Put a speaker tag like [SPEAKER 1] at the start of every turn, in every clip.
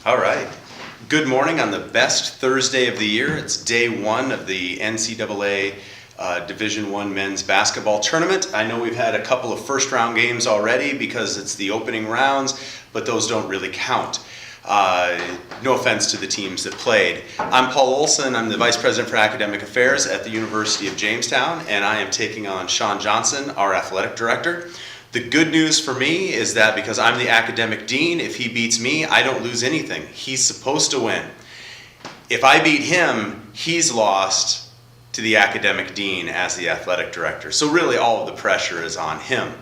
[SPEAKER 1] All right. Good morning on the best Thursday of the year. It's day one of the NCAA Division I men's basketball tournament. I know we've had a couple of first round games already because it's the opening rounds, but those don't really count. No offense to the teams that played. I'm Paul Olson. I'm the Vice President for Academic Affairs at the University of Jamestown, and I am taking on Sean Johnson, our Athletic Director. The good news for me is that because I'm the academic dean, if he beats me, I don't lose anything. He's supposed to win. If I beat him, he's lost to the academic dean as the athletic director. So really all of the pressure is on him.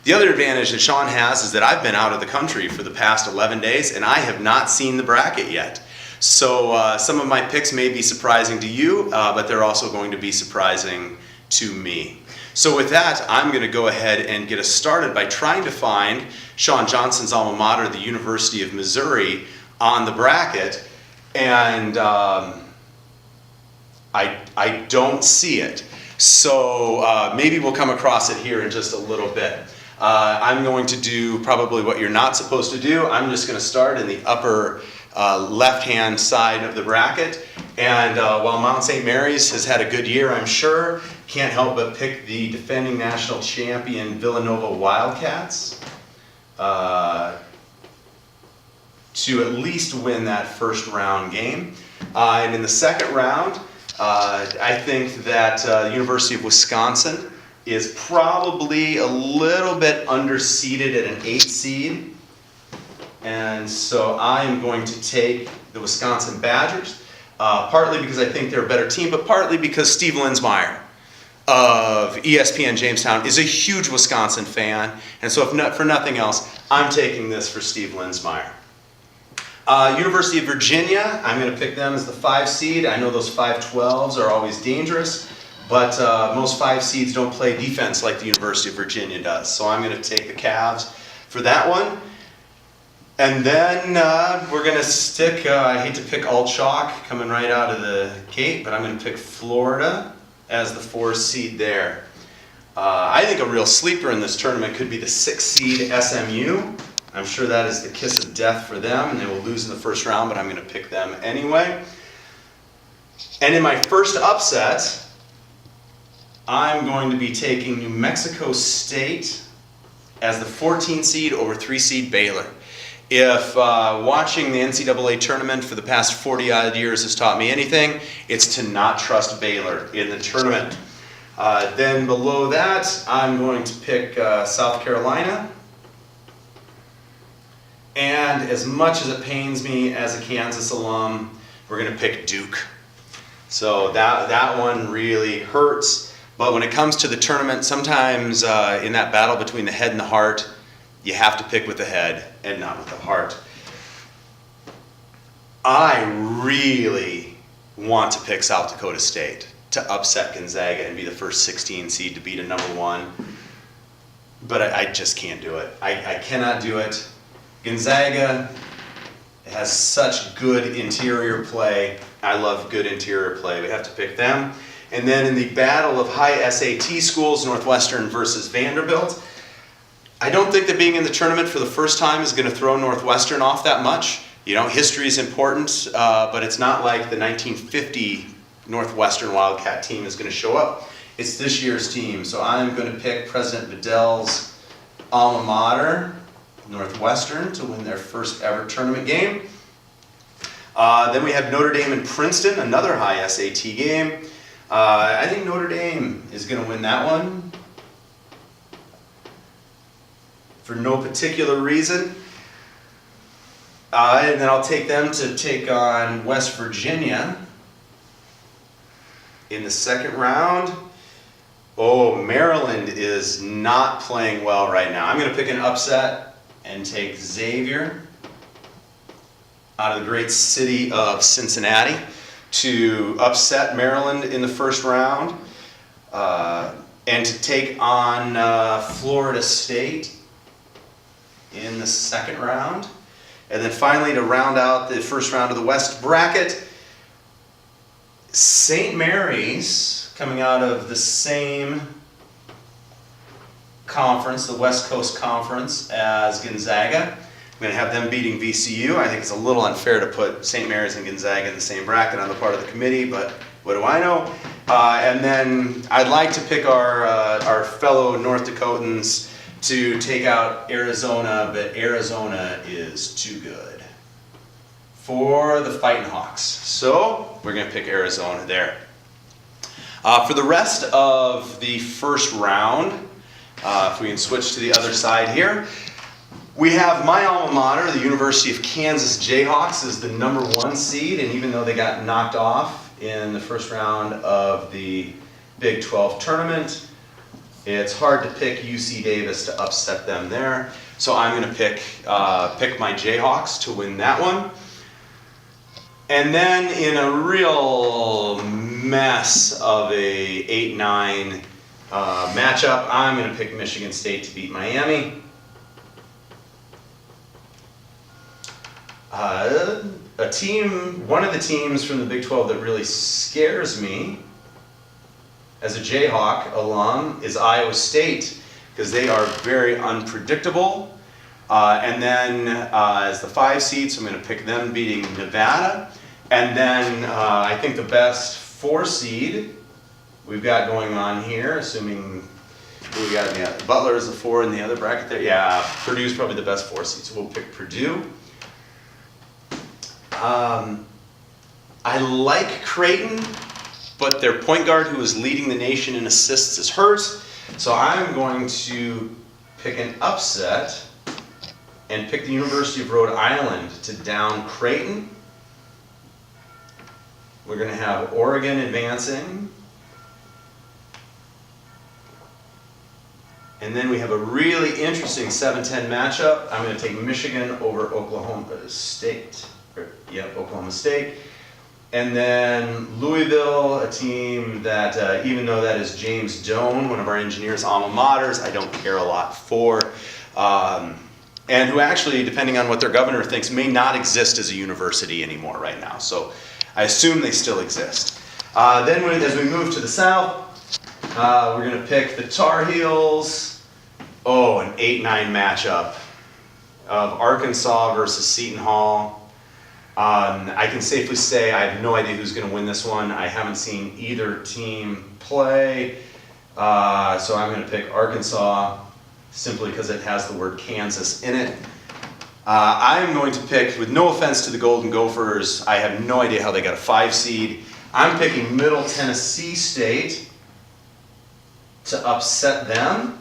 [SPEAKER 1] The other advantage that Sean has is that I've been out of the country for the past 11 days and I have not seen the bracket yet. So some of my picks may be surprising to you, but they're also going to be surprising to me. So with that, I'm going to go ahead and get us started by trying to find Sean Johnson's alma mater, the University of Missouri, on the bracket, and I don't see it. So maybe we'll come across it here in just a little bit. I'm going to do probably what you're not supposed to do. I'm just going to start in the upper left-hand side of the bracket. And while Mount St. Mary's has had a good year, I'm sure, can't help but pick the defending national champion Villanova Wildcats to at least win that first round game. And in the second round, I think that the University of Wisconsin is probably a little bit underseeded at an 8 seed. And so I'm going to take the Wisconsin Badgers, partly because I think they're a better team, but partly because Steve Linsmeyer of ESPN Jamestown is a huge Wisconsin fan. And so if not for nothing else, I'm taking this for Steve Linsmeyer. University of Virginia, I'm going to pick them as the 5 seed. I know those 5-12s are always dangerous, but most 5 seeds don't play defense like the University of Virginia does. So I'm going to take the Cavs for that one. And then we're going to stick, I hate to pick all chalk coming right out of the gate, but I'm going to pick Florida as the 4 seed there. I think a real sleeper in this tournament could be the 6 seed SMU. I'm sure that is the kiss of death for them, and they will lose in the first round, but I'm going to pick them anyway. And in my first upset, I'm going to be taking New Mexico State as the 14 seed over 3 seed Baylor. If watching the NCAA tournament for the past 40-odd years has taught me anything, it's to not trust Baylor in the tournament. Then below that, I'm going to pick South Carolina. And as much as it pains me as a Kansas alum, we're going to pick Duke. So that one really hurts. But when it comes to the tournament, sometimes in that battle between the head and the heart, you have to pick with the head and not with the heart. I really want to pick South Dakota State to upset Gonzaga and be the first 16 seed to beat a number 1. But I just can't do it. I cannot do it. Gonzaga has such good interior play. I love good interior play. We have to pick them. And then in the battle of high SAT schools, Northwestern versus Vanderbilt, I don't think that being in the tournament for the first time is going to throw Northwestern off that much. You know, history is important, but it's not like the 1950 Northwestern Wildcat team is going to show up. It's this year's team. So I'm going to pick President Vidal's alma mater, Northwestern, to win their first ever tournament game. Then we have Notre Dame and Princeton, another high SAT game. I think Notre Dame is going to win that one for no particular reason. And then I'll take them to take on West Virginia in the second round. Oh, Maryland is not playing well right now. I'm going to pick an upset and take Xavier out of the great city of Cincinnati to upset Maryland in the first round and to take on Florida State in the second round. And then finally, to round out the first round of the West bracket, St. Mary's, coming out of the same conference, the West Coast Conference, as Gonzaga. going to have them beating VCU. I think it's a little unfair to put St. Mary's and Gonzaga in the same bracket on the part of the committee, but what do I know? And then I'd like to pick our fellow North Dakotans to take out Arizona, but Arizona is too good for the Fighting Hawks. So we're going to pick Arizona there. For the rest of the first round, if we can switch to the other side here, we have my alma mater, the University of Kansas Jayhawks, is the #1 seed, and even though they got knocked off in the first round of the Big 12 tournament, it's hard to pick UC Davis to upset them there. So I'm going to pick my Jayhawks to win that one. And then in a real mess of a 8-9 matchup, I'm going to pick Michigan State to beat Miami. One of the teams from the Big 12 that really scares me as a Jayhawk alum is Iowa State, because they are very unpredictable. And then as the 5 seed, so I'm going to pick them beating Nevada. And then I think the best 4 seed we've got going on here, assuming who we got, yeah, Butler is the 4 in the other bracket there. Yeah, Purdue's probably the best 4 seed, so we'll pick Purdue. I like Creighton, but their point guard who is leading the nation in assists is hurt. So I'm going to pick an upset and pick the University of Rhode Island to down Creighton. We're going to have Oregon advancing. And then we have a really interesting 7-10 matchup. I'm going to take Michigan over Oklahoma State. Oklahoma State. And then Louisville, a team that, even though that is James Doan, one of our engineers' alma maters, I don't care a lot for. And who actually, depending on what their governor thinks, may not exist as a university anymore right now. So I assume they still exist. Then as we move to the south, we're going to pick the Tar Heels. Oh, an 8-9 matchup of Arkansas versus Seton Hall. I can safely say I have no idea who's going to win this one. I haven't seen either team play. So I'm going to pick Arkansas simply because it has the word Kansas in it. I'm going to pick, with no offense to the Golden Gophers, I have no idea how they got a 5 seed. I'm picking Middle Tennessee State to upset them.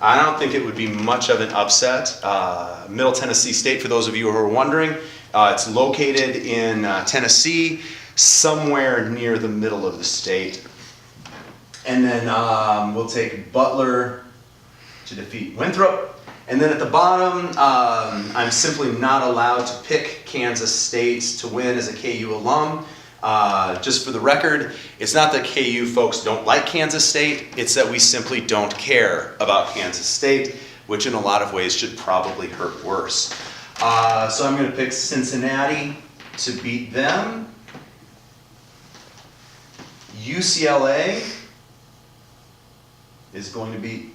[SPEAKER 1] I don't think it would be much of an upset. Middle Tennessee State, for those of you who are wondering, it's located in Tennessee, somewhere near the middle of the state. And then we'll take Butler to defeat Winthrop. And then at the bottom, I'm simply not allowed to pick Kansas State to win as a KU alum. Just for the record, it's not that KU folks don't like Kansas State, it's that we simply don't care about Kansas State, which in a lot of ways should probably hurt worse. So I'm going to pick Cincinnati to beat them. UCLA is going to beat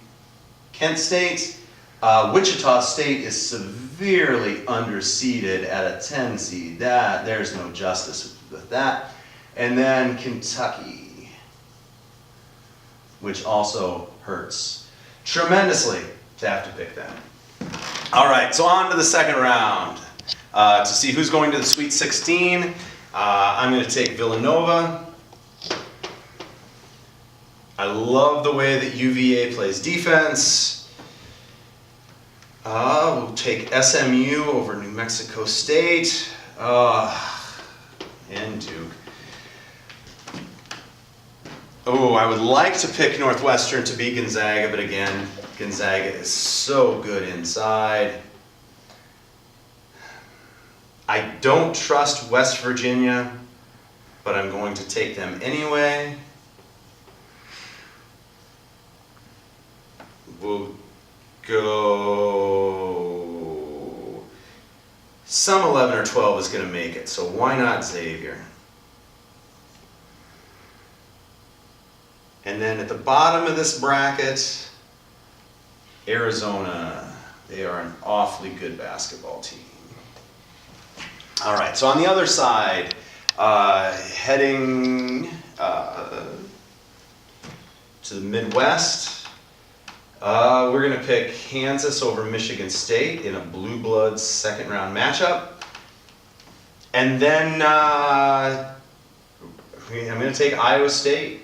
[SPEAKER 1] Kent State. Wichita State is severely underseeded at a 10 seed. There's no justice with that. And then Kentucky, which also hurts tremendously to have to pick them. All right, so on to the second round. To see who's going to the Sweet 16, I'm going to take Villanova. I love the way that UVA plays defense. We'll take SMU over New Mexico State. And Duke. Oh, I would like to pick Northwestern to beat Gonzaga, but again, Gonzaga is so good inside. I don't trust West Virginia, but I'm going to take them anyway. We'll go... Some 11 or 12 is going to make it, so why not Xavier? And then at the bottom of this bracket, Arizona. They are an awfully good basketball team. All right, so on the other side, heading to the Midwest, we're going to pick Kansas over Michigan State in a blue bloods second round matchup. And then I'm going to take Iowa State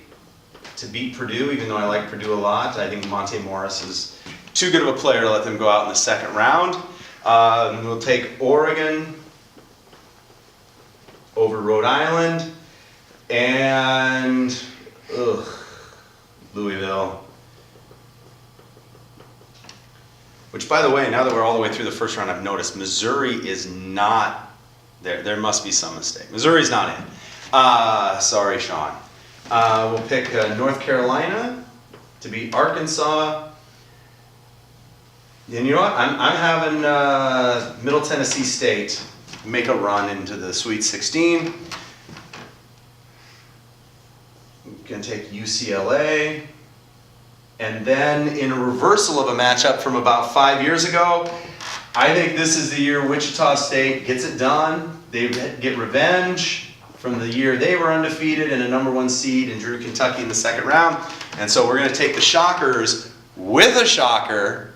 [SPEAKER 1] to beat Purdue, even though I like Purdue a lot. I think Monte Morris is too good of a player to let them go out in the second round. We'll take Oregon over Rhode Island, and Louisville. Which, by the way, now that we're all the way through the first round, I've noticed Missouri is not there. There must be some mistake. Missouri's not in. Sorry, Sean. We'll pick North Carolina to beat Arkansas. And you know what? I'm having Middle Tennessee State make a run into the Sweet 16. We're going to take UCLA. And then in a reversal of a matchup from about 5 years ago, I think this is the year Wichita State gets it done. They get revenge from the year they were undefeated and a #1 seed and drew Kentucky in the second round. And so we're going to take the Shockers with a shocker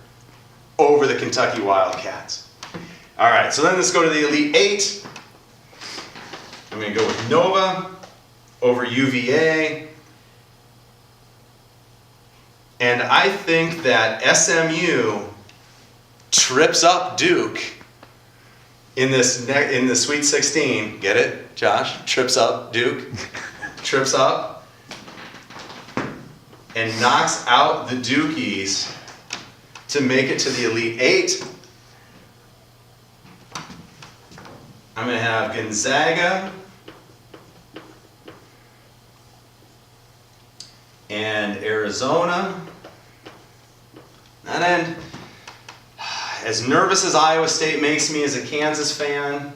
[SPEAKER 1] over the Kentucky Wildcats. All right, so then let's go to the Elite Eight. I'm going to go with Nova over UVA. And I think that SMU trips up Duke in the Sweet 16. Get it, Josh? Trips up Duke. Trips up. And knocks out the Dukies to make it to the Elite Eight. I'm going to have Gonzaga and Arizona. And then, as nervous as Iowa State makes me as a Kansas fan,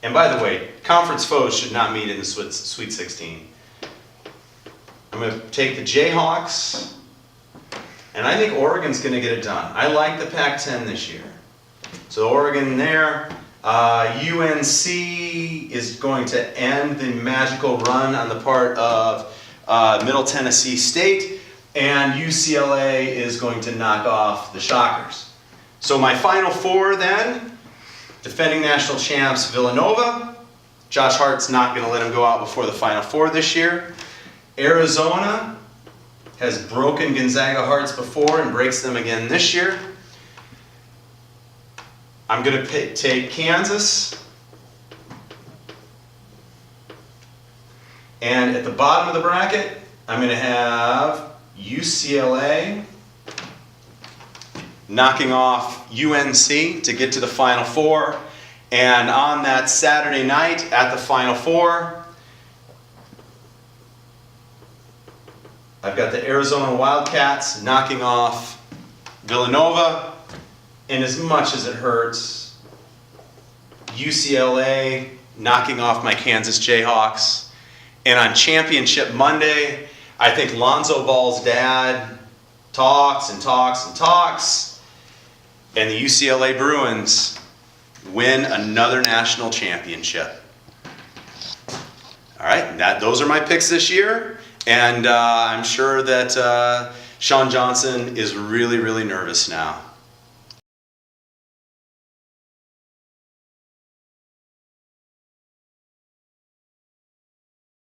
[SPEAKER 1] and by the way, conference foes should not meet in the Sweet 16. I'm going to take the Jayhawks, and I think Oregon's going to get it done. I like the Pac-10 this year. So Oregon there. UNC is going to end the magical run on the part of Middle Tennessee State, and UCLA is going to knock off the Shockers. So my final four then, defending national champs Villanova. Josh Hart's not going to let him go out before the Final Four this year. Arizona has broken Gonzaga hearts before and breaks them again this year. I'm going to take Kansas. And at the bottom of the bracket, I'm going to have UCLA knocking off UNC to get to the Final Four. And on that Saturday night at the Final Four, I've got the Arizona Wildcats knocking off Villanova. And as much as it hurts, UCLA knocking off my Kansas Jayhawks. And on Championship Monday, I think Lonzo Ball's dad talks and talks and talks, and the UCLA Bruins win another national championship. All right, those are my picks this year, and I'm sure that Sean Johnson is really, really nervous now.